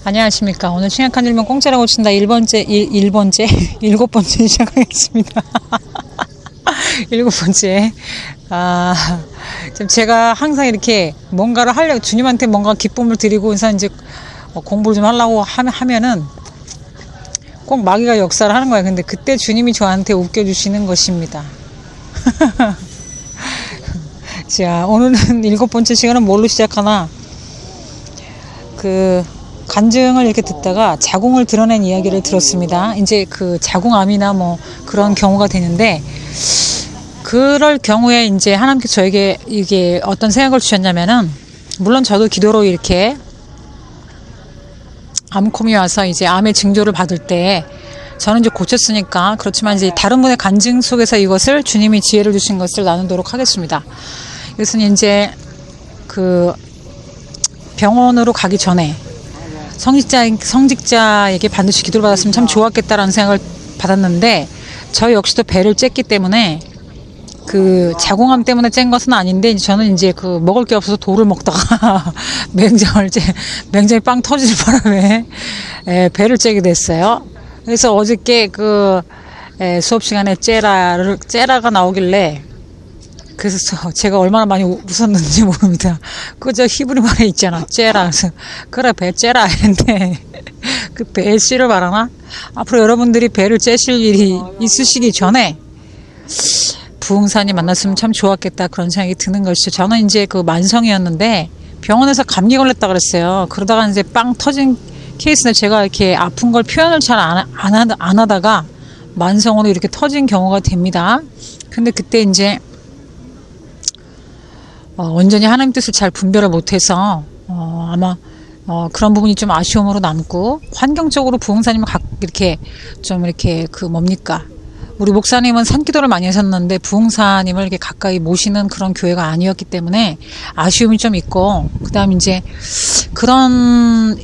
안녕하십니까. 오늘 취약한 질문 공짜라고 친다 7번째 시작하겠습니다. 7번째. 좀 제가 항상 이렇게 뭔가를 하려고, 주님한테 뭔가 기쁨을 드리고, 그래서 이제 공부를 좀 하려고 하면은 꼭 마귀가 역사를 하는 거예요. 근데 그때 주님이 저한테 웃겨주시는 것입니다. 자, 오늘은 7번째 시간은 뭘로 시작하나? 간증을 이렇게 듣다가 자궁을 드러낸 이야기를 들었습니다. 이제 자궁암이나 뭐 그런 경우가 되는데, 그럴 경우에 이제 하나님께서 저에게 이게 어떤 생각을 주셨냐면은, 물론 저도 기도로 이렇게 암콤이 와서 이제 암의 징조를 받을 때 저는 이제 고쳤으니까, 그렇지만 이제 다른 분의 간증 속에서 이것을 주님이 지혜를 주신 것을 나누도록 하겠습니다. 이것은 이제 병원으로 가기 전에 성직자에게 반드시 기도를 받았으면 참 좋았겠다라는 생각을 받았는데, 저 역시도 배를 쬐기 때문에 자궁암 때문에 쬐는 것은 아닌데, 저는 이제 먹을 게 없어서 돌을 먹다가 맹장이 빵 터질 바람에 배를 쬐게 됐어요. 그래서 어저께 수업 시간에 째라가 나오길래, 그래서 제가 얼마나 많이 웃었는지 모릅니다. 그저 히브리 말에 있잖아, 째라. 그래서 그래, 배 째라 했는데 배 씨를 말하나? 앞으로 여러분들이 배를 째실 일이 있으시기 전에 부흥사님 만났으면 참 좋았겠다, 그런 생각이 드는 것이죠. 저는 이제 만성이었는데 병원에서 감기 걸렸다 그랬어요. 그러다가 이제 빵 터진 케이스인데, 제가 이렇게 아픈 걸 표현을 잘 안 하다가 만성으로 이렇게 터진 경우가 됩니다. 근데 그때 이제 온전히 하나님 뜻을 잘 분별을 못해서 아마 그런 부분이 좀 아쉬움으로 남고, 환경적으로 부흥사님을 이렇게 우리 목사님은 산기도를 많이 하셨는데 부흥사님을 이렇게 가까이 모시는 그런 교회가 아니었기 때문에 아쉬움이 좀 있고, 그다음 이제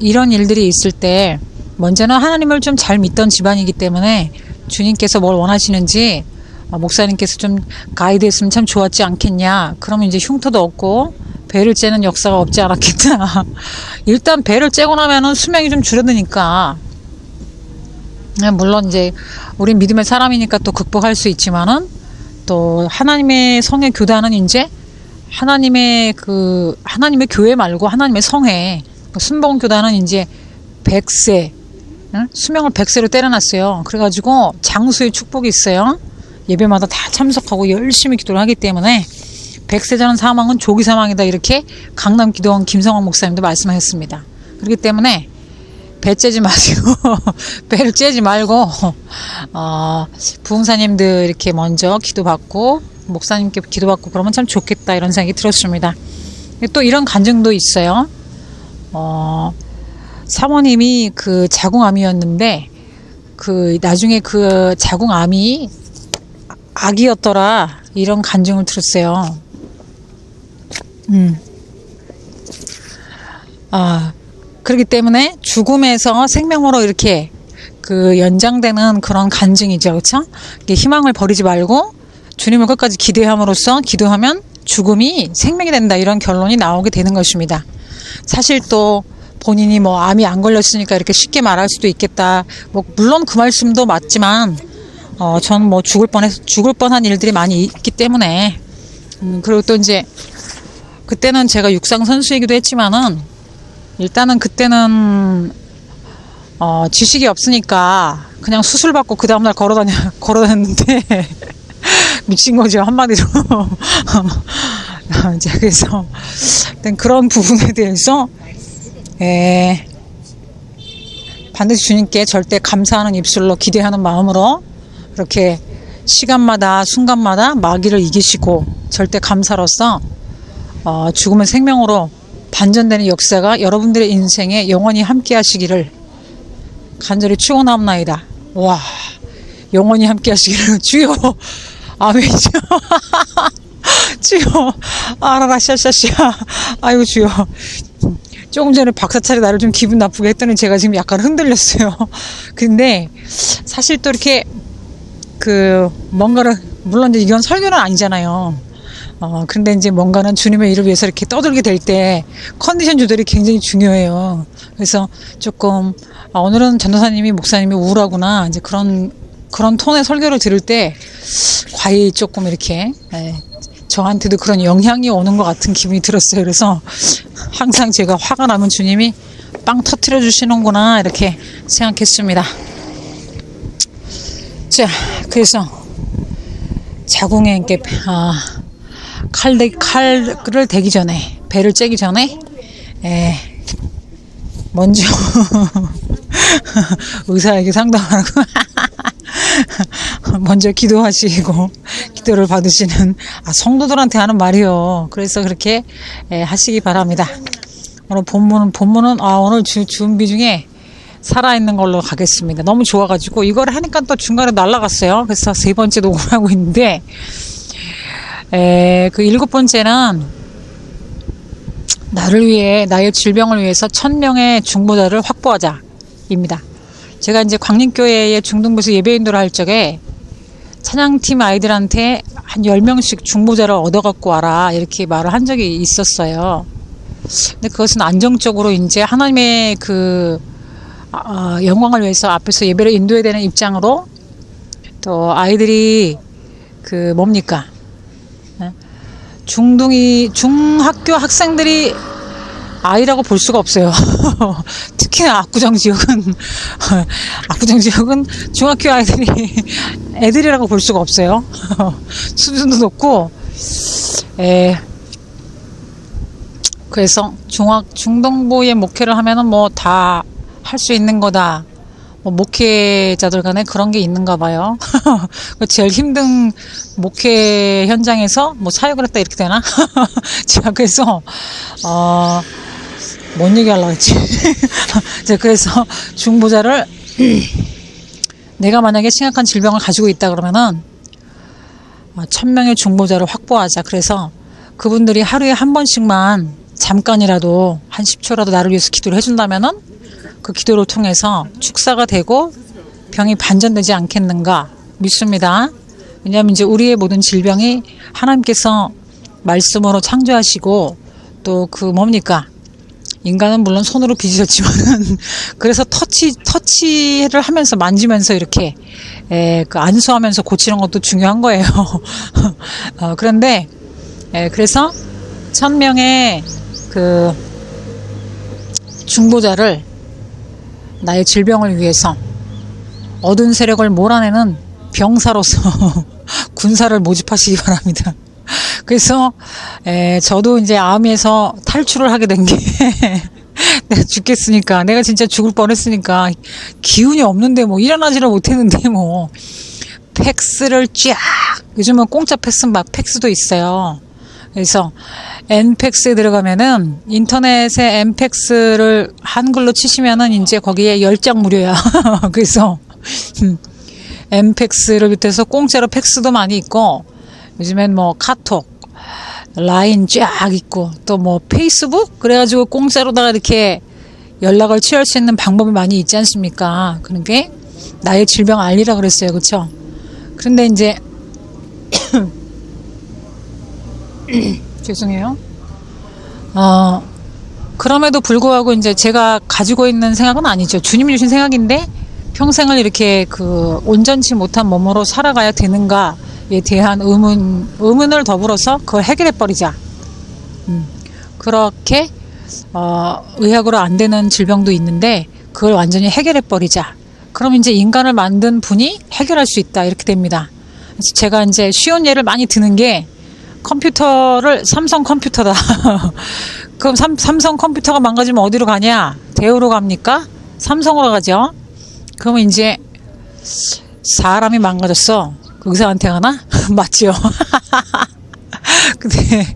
이런 일들이 있을 때 먼저는 하나님을 좀 잘 믿던 집안이기 때문에 주님께서 뭘 원하시는지 목사님께서 좀 가이드 했으면 참 좋았지 않겠냐. 그러면 이제 흉터도 없고 배를 째는 역사가 없지 않았겠다. 일단 배를 째고 나면은 수명이 좀 줄어드니까, 물론 이제 우린 믿음의 사람이니까 또 극복할 수 있지만은, 또 하나님의 성의 교단은 이제 하나님의 교회 말고 하나님의 성회, 순복음 교단은 이제 100세, 수명을 100세로 때려놨어요. 그래가지고 장수의 축복이 있어요. 예배마다 다 참석하고 열심히 기도를 하기 때문에 100세 전 사망은 조기 사망이다, 이렇게 강남 기도원 김성환 목사님도 말씀하셨습니다. 그렇기 때문에 배 째지 마시고 배를 째지 말고 부흥사님들 이렇게 먼저 기도받고 목사님께 기도받고 그러면 참 좋겠다, 이런 생각이 들었습니다. 또 이런 간증도 있어요. 사모님이 자궁암이었는데 나중에 자궁암이 악이었더라, 이런 간증을 들었어요. 그렇기 때문에 죽음에서 생명으로 이렇게 연장되는 그런 간증이죠. 그렇죠? 희망을 버리지 말고 주님을 끝까지 기도하면 죽음이 생명이 된다, 이런 결론이 나오게 되는 것입니다. 사실 또 본인이 암이 안 걸렸으니까 이렇게 쉽게 말할 수도 있겠다. 물론 그 말씀도 맞지만, 전 죽을 뻔한 일들이 많이 있기 때문에, 그리고 또 이제, 그때는 제가 육상 선수이기도 했지만은, 일단은 그때는, 지식이 없으니까, 그냥 수술받고 그 다음날 걸어다녔는데, 미친 거죠, 한마디로. 이제 그래서, 그런 부분에 대해서, 반드시 주님께 절대 감사하는 입술로 기대하는 마음으로, 이렇게 시간마다 순간마다 마귀를 이기시고 절대 감사로서 죽음의 생명으로 반전되는 역사가 여러분들의 인생에 영원히 함께 하시기를 간절히 축원하옵나이다. 와, 영원히 함께 하시기를 주여. 아멘이죠. 주여. 아라라샤샤샤. 아이고 주여. 조금 전에 박사찰이 나를 좀 기분 나쁘게 했더니 제가 지금 약간 흔들렸어요. 근데 사실 또 이렇게 뭔가를, 물론 이제 이건 설교는 아니잖아요. 그런데 이제 뭔가는 주님의 일을 위해서 이렇게 떠들게 될 때 컨디션 조절이 굉장히 중요해요. 그래서 조금, 오늘은 전도사님이, 목사님이 우울하구나. 이제 그런 톤의 설교를 들을 때 과히 조금 이렇게, 저한테도 그런 영향이 오는 것 같은 기분이 들었어요. 그래서 항상 제가 화가 나면 주님이 빵 터트려 주시는구나. 이렇게 생각했습니다. 자, 그래서 자궁에 이렇게, 칼을 대기 전에, 배를 째기 전에, 먼저, 의사에게 상담하라고, 먼저 기도하시고, 기도를 받으시는, 성도들한테 하는 말이요. 그래서 그렇게, 하시기 바랍니다. 오늘 본문은, 오늘 준비 중에 살아있는 걸로 가겠습니다. 너무 좋아가지고, 이걸 하니까 또 중간에 날아갔어요. 그래서 3번째 녹음을 하고 있는데, 그 7번째는 나의 질병을 위해서 1000명의 중보자를 확보하자입니다. 제가 이제 광림교회의 중등부에서 예배인도를 할 적에 찬양팀 아이들한테 한 10명씩 중보자를 얻어갖고 와라 이렇게 말을 한 적이 있었어요. 근데 그것은 안정적으로 이제 하나님의 영광을 위해서 앞에서 예배를 인도해야 되는 입장으로 또 아이들이 뭡니까? 중학교 학생들이 아이라고 볼 수가 없어요. 특히나 압구정 지역은 중학교 아이들이 애들이라고 볼 수가 없어요. 수준도 높고, 그래서 중등부의 목회를 하면은 뭐 다 할 수 있는 거다. 뭐 목회자들 간에 그런 게 있는가 봐요. 제일 힘든 목회 현장에서 뭐 사역을 했다 이렇게 되나? 제가 그래서 뭔 얘기 하려고 했지? 그래서 중보자를 내가 만약에 심각한 질병을 가지고 있다 그러면은 1000명의 중보자를 확보하자. 그래서 그분들이 하루에 한 번씩만 잠깐이라도 한 10초라도 나를 위해서 기도를 해준다면은 그 기도를 통해서 축사가 되고 병이 반전되지 않겠는가 믿습니다. 왜냐하면 이제 우리의 모든 질병이 하나님께서 말씀으로 창조하시고 또 뭡니까? 인간은 물론 손으로 빚으셨지만은 그래서 터치를 하면서 만지면서 이렇게 안수하면서 고치는 것도 중요한 거예요. 그런데 그래서 1000명의 중보자를 나의 질병을 위해서 어두운 세력을 몰아내는 병사로서 군사를 모집하시기 바랍니다. 그래서 저도 이제 아미에서 탈출을 하게 된 게 내가 죽겠으니까, 내가 진짜 죽을 뻔했으니까 기운이 없는데 뭐 일어나지를 못했는데 뭐 팩스를 쫙, 요즘은 공짜 팩스 막 팩스도 있어요. 그래서 엔팩스에 들어가면은 인터넷에 엔팩스를 한글로 치시면은 이제 거기에 10장 무료야. 그래서 엔팩스를 비롯해서 공짜로 팩스도 많이 있고, 요즘엔 뭐 카톡, 라인 쫙 있고, 또 뭐 페이스북 그래가지고 공짜로다가 이렇게 연락을 취할 수 있는 방법이 많이 있지 않습니까? 그런 게 나의 질병 알리라 그랬어요, 그렇죠? 그런데 이제 죄송해요. 그럼에도 불구하고 이제 제가 가지고 있는 생각은 아니죠. 주님이 주신 생각인데 평생을 이렇게 온전치 못한 몸으로 살아가야 되는가에 대한 의문을 더불어서 그걸 해결해버리자. 그렇게 의학으로 안 되는 질병도 있는데 그걸 완전히 해결해버리자. 그럼 이제 인간을 만든 분이 해결할 수 있다. 이렇게 됩니다. 그래서 제가 이제 쉬운 예를 많이 드는 게, 컴퓨터를 삼성 컴퓨터다. 그럼 삼성 컴퓨터가 망가지면 어디로 가냐? 대우로 갑니까? 삼성으로 가죠. 그러면 이제 사람이 망가졌어. 그 의사한테 가나? 맞죠? 근데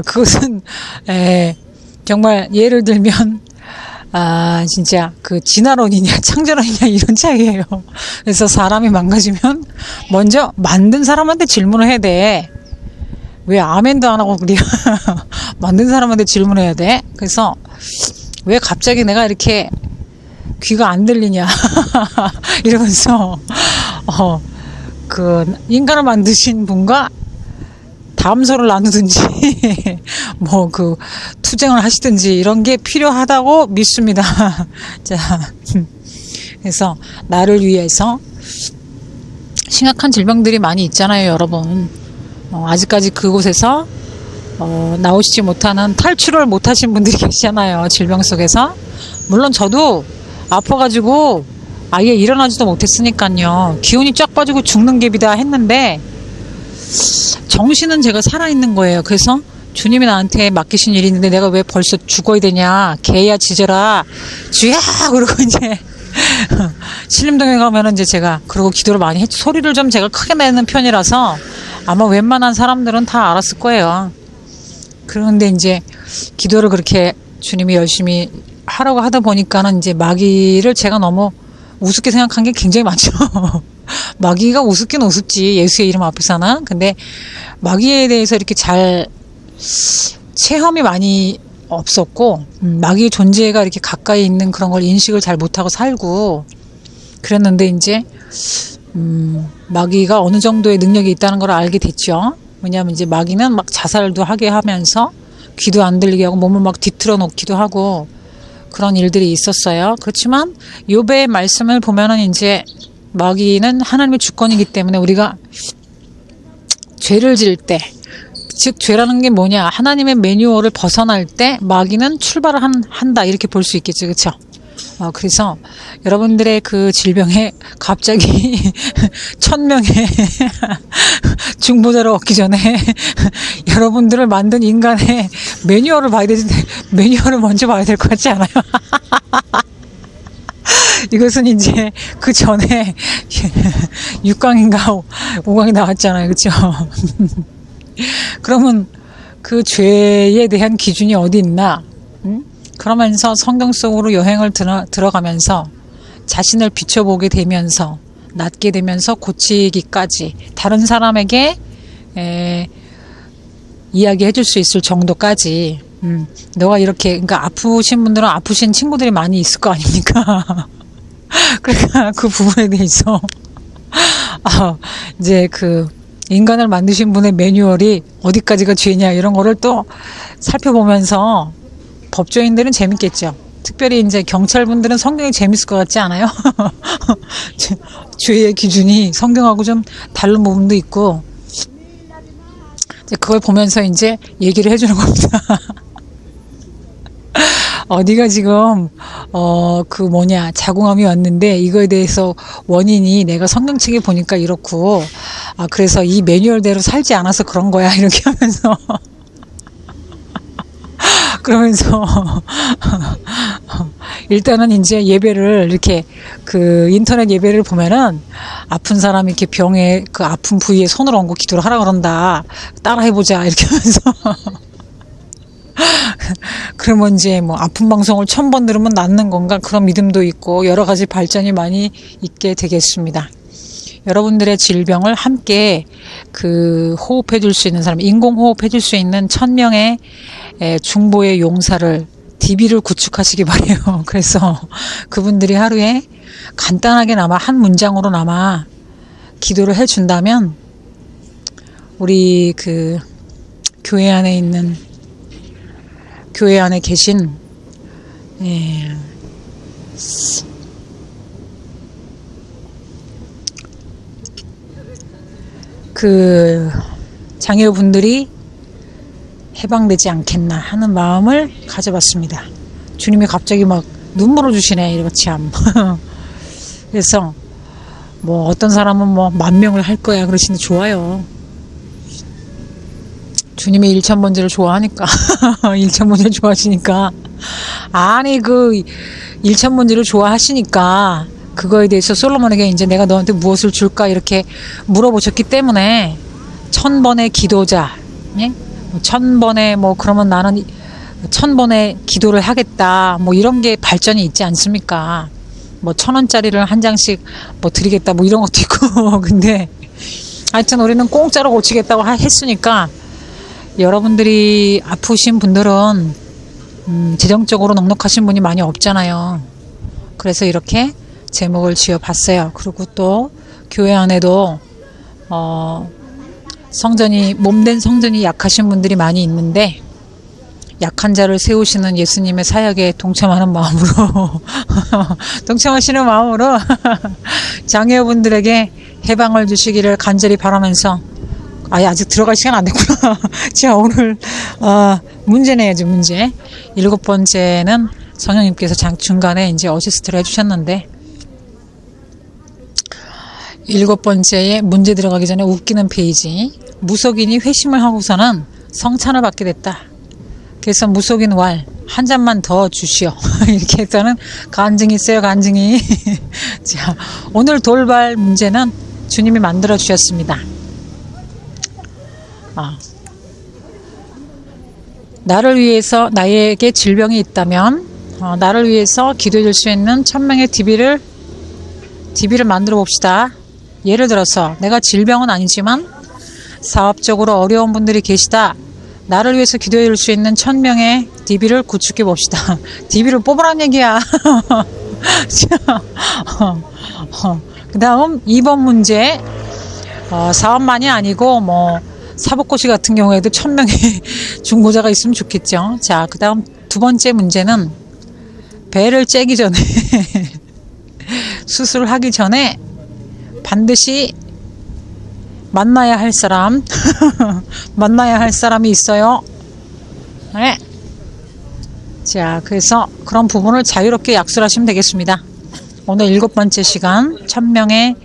그것은 정말 예를 들면 진짜 진화론이냐 창조론이냐 이런 차이예요. 그래서 사람이 망가지면 먼저 만든 사람한테 질문을 해야 돼. 왜 아멘도 안 하고 그래? 만든 사람한테 질문해야 돼. 그래서 왜 갑자기 내가 이렇게 귀가 안 들리냐 이러면서 인간을 만드신 분과 담소를 나누든지 뭐 그 투쟁을 하시든지 이런 게 필요하다고 믿습니다. 자, 그래서 나를 위해서 심각한 질병들이 많이 있잖아요, 여러분. 아직까지 그곳에서 나오시지 못하는, 탈출을 못하신 분들이 계시잖아요, 질병 속에서. 물론 저도 아파가지고 아예 일어나지도 못했으니까요. 기운이 쫙 빠지고 죽는 갭이다 했는데 정신은 제가 살아있는 거예요. 그래서 주님이 나한테 맡기신 일이 있는데 내가 왜 벌써 죽어야 되냐, 개야 짖어라 주야, 그러고 이제 신림동에 가면은 이제 제가 그러고 기도를 많이 했죠. 소리를 좀 제가 크게 내는 편이라서 아마 웬만한 사람들은 다 알았을 거예요. 그런데 이제 기도를 그렇게 주님이 열심히 하라고 하다 보니까는 이제 마귀를 제가 너무 우습게 생각한 게 굉장히 많죠. 마귀가 우습긴 우습지, 예수의 이름 앞에서는. 근데 마귀에 대해서 이렇게 잘 체험이 많이 없었고, 마귀의 존재가 이렇게 가까이 있는 그런 걸 인식을 잘 못하고 살고 그랬는데, 이제 마귀가 어느 정도의 능력이 있다는 걸 알게 됐죠. 왜냐하면 이제 마귀는 막 자살도 하게 하면서 귀도 안 들리게 하고 몸을 막 뒤틀어 놓기도 하고 그런 일들이 있었어요. 그렇지만 욥의 말씀을 보면은 이제 마귀는 하나님의 주권이기 때문에 우리가 죄를 지을 때, 즉 죄라는 게 뭐냐, 하나님의 매뉴얼을 벗어날 때 마귀는 출발을 한다, 이렇게 볼 수 있겠죠. 그렇죠? 그래서 여러분들의 그 질병에 갑자기 1000명의 중보자를 얻기 전에 여러분들을 만든 인간의 매뉴얼을 봐야 되는데, 매뉴얼을 먼저 봐야 될 것 같지 않아요? 이것은 이제 그 전에 6강인가 5강이 나왔잖아요. 그렇죠? 그러면 그 죄에 대한 기준이 어디 있나? 그러면서 성경 속으로 여행을 들어가면서 자신을 비춰보게 되면서 낫게 되면서 고치기까지, 다른 사람에게 이야기해 줄 수 있을 정도까지, 너가 이렇게, 그러니까 아프신 분들은 아프신 친구들이 많이 있을 거 아닙니까? 그러니까 그 부분에 대해서 이제 그 인간을 만드신 분의 매뉴얼이 어디까지가 죄냐, 이런 거를 또 살펴보면서, 법조인들은 재밌겠죠. 특별히 이제 경찰분들은 성경이 재밌을 것 같지 않아요? 죄의 기준이 성경하고 좀 다른 부분도 있고, 이제 그걸 보면서 이제 얘기를 해주는 겁니다. 네가 지금 자궁암이 왔는데 이거에 대해서 원인이 내가 성경책에 보니까 이렇고, 그래서 이 매뉴얼대로 살지 않아서 그런 거야, 이렇게 하면서 그러면서 일단은 이제 예배를 이렇게 그 인터넷 예배를 보면은 아픈 사람이 이렇게 병에 그 아픈 부위에 손을 얹고 기도를 하라 그런다, 따라 해보자, 이렇게 하면서 그러면 이제 뭐 아픈 방송을 1000번 들으면 낫는 건가, 그런 믿음도 있고 여러 가지 발전이 많이 있게 되겠습니다. 여러분들의 질병을 함께 그 호흡해 줄 수 있는 사람, 인공 호흡해 줄 수 있는 1000명의 중보의 용사를, DB를 구축하시기 바래요. 그래서 그분들이 하루에 간단하게나마 한 문장으로나마 기도를 해 준다면 우리 그 교회 안에 계신 그 장애우분들이 해방되지 않겠나 하는 마음을 가져봤습니다. 주님이 갑자기 막 눈물을 주시네, 이거 참. 그래서 뭐 어떤 사람은 뭐 10,000명을 할 거야 그러시는데 좋아요. 주님이 1000번째를 좋아하니까 1000번째를 좋아하시니까, 아니 그 1000번째를 좋아하시니까 그거에 대해서 솔로몬에게 이제 내가 너한테 무엇을 줄까 이렇게 물어보셨기 때문에 1000번의 기도자, 예? 1000번의 뭐 그러면 나는 1000번의 기도를 하겠다, 뭐 이런 게 발전이 있지 않습니까? 뭐 1000원짜리를 한 장씩 뭐 드리겠다, 뭐 이런 것도 있고. 근데 하여튼 우리는 공짜로 고치겠다고 했으니까, 여러분들이 아프신 분들은 재정적으로 넉넉하신 분이 많이 없잖아요. 그래서 이렇게 제목을 지어봤어요. 그리고 또 교회 안에도 성전이, 몸된 성전이 약하신 분들이 많이 있는데, 약한 자를 세우시는 예수님의 사역에 동참하는 마음으로, 동참하시는 마음으로, 장애우분들에게 해방을 주시기를 간절히 바라면서, 아직 들어갈 시간 안 됐구나. 자, 오늘, 문제 내야지, 문제. 7번째는 성령님께서 중간에 이제 어시스트를 해주셨는데, 7번째에 문제 들어가기 전에 웃기는 페이지. 무속인이 회심을 하고서는 성찬을 받게 됐다. 그래서 무속인 왈, 한 잔만 더 주시오. 이렇게 했다는 간증이 있어요, 간증이. 자, 오늘 돌발 문제는 주님이 만들어 주셨습니다. 나를 위해서, 나에게 질병이 있다면, 나를 위해서 기도해 줄 수 있는 1000명의 DB를 만들어 봅시다. 예를 들어서 내가 질병은 아니지만 사업적으로 어려운 분들이 계시다. 나를 위해서 기도해 줄 수 있는 1000명의 DB를 구축해 봅시다. DB를 뽑으란 얘기야. 그 다음 2번 문제. 사업만이 아니고 사법고시 같은 경우에도 1000명의 중보자가 있으면 좋겠죠. 자, 그 다음 2번째 문제는 배를 째기 전에 수술을 하기 전에 반드시 만나야 할 사람 만나야 할 사람이 있어요. 네. 자, 그래서 그런 부분을 자유롭게 약술하시면 되겠습니다. 오늘 7번째 시간 1000명의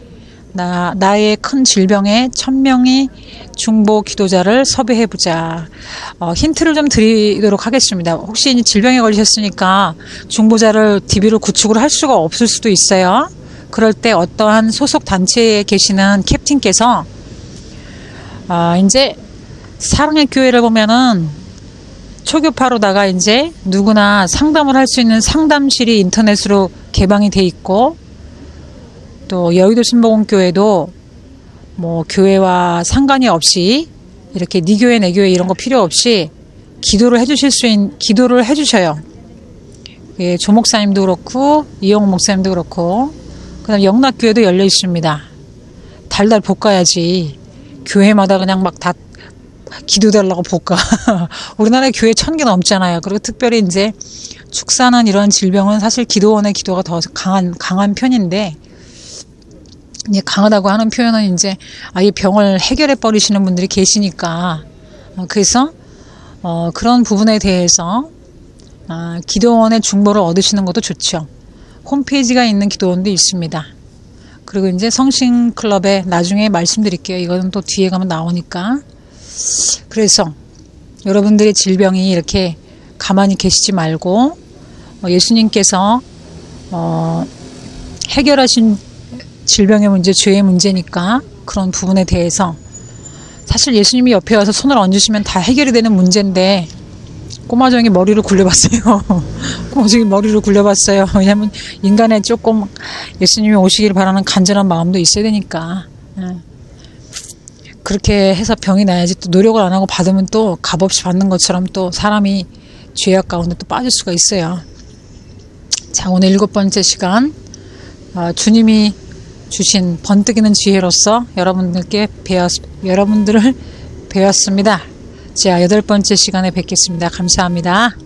나의 큰 질병에 1000명의 중보 기도자를 섭외해보자. 힌트를 좀 드리도록 하겠습니다. 혹시 질병에 걸리셨으니까 중보자를 DB를 구축을 할 수가 없을 수도 있어요. 그럴 때 어떠한 소속 단체에 계시는 캡틴께서 이제 사랑의 교회를 보면은 초교파로다가 이제 누구나 상담을 할 수 있는 상담실이 인터넷으로 개방이 돼 있고, 또 여의도 신복음교회도 교회와 상관이 없이 이렇게 네 교회 내 교회 이런 거 필요 없이 기도를 해주셔요. 예, 조 목사님도 그렇고 이영호 목사님도 그렇고, 그다음 영락교회도 열려 있습니다. 달달 볶아야지. 교회마다 그냥 막 다 기도달라고 볶아. 우리나라에 교회 1000개 넘잖아요. 그리고 특별히 이제 축사는 이런 질병은 사실 기도원의 기도가 더 강한 편인데, 이제 강하다고 하는 표현은 이제 아예 병을 해결해 버리시는 분들이 계시니까, 그래서 그런 부분에 대해서 기도원의 중보를 얻으시는 것도 좋죠. 홈페이지가 있는 기도원도 있습니다. 그리고 이제 성신클럽에 나중에 말씀드릴게요. 이거는 또 뒤에 가면 나오니까. 그래서 여러분들의 질병이 이렇게 가만히 계시지 말고, 예수님께서 해결하신 질병의 문제, 죄의 문제니까 그런 부분에 대해서, 사실 예수님이 옆에 와서 손을 얹으시면 다 해결이 되는 문제인데 꼬마정이 머리를 굴려봤어요. 꼬마정이 머리를 굴려봤어요. 왜냐하면 인간에 조금 예수님이 오시기를 바라는 간절한 마음도 있어야 되니까. 그렇게 해서 병이 나야지. 또 노력을 안 하고 받으면 또 값없이 받는 것처럼 또 사람이 죄악 가운데 또 빠질 수가 있어요. 자, 오늘 7번째 시간, 주님이 주신 번뜩이는 지혜로서 여러분들을 배웠습니다. 자, 8번째 시간에 뵙겠습니다. 감사합니다.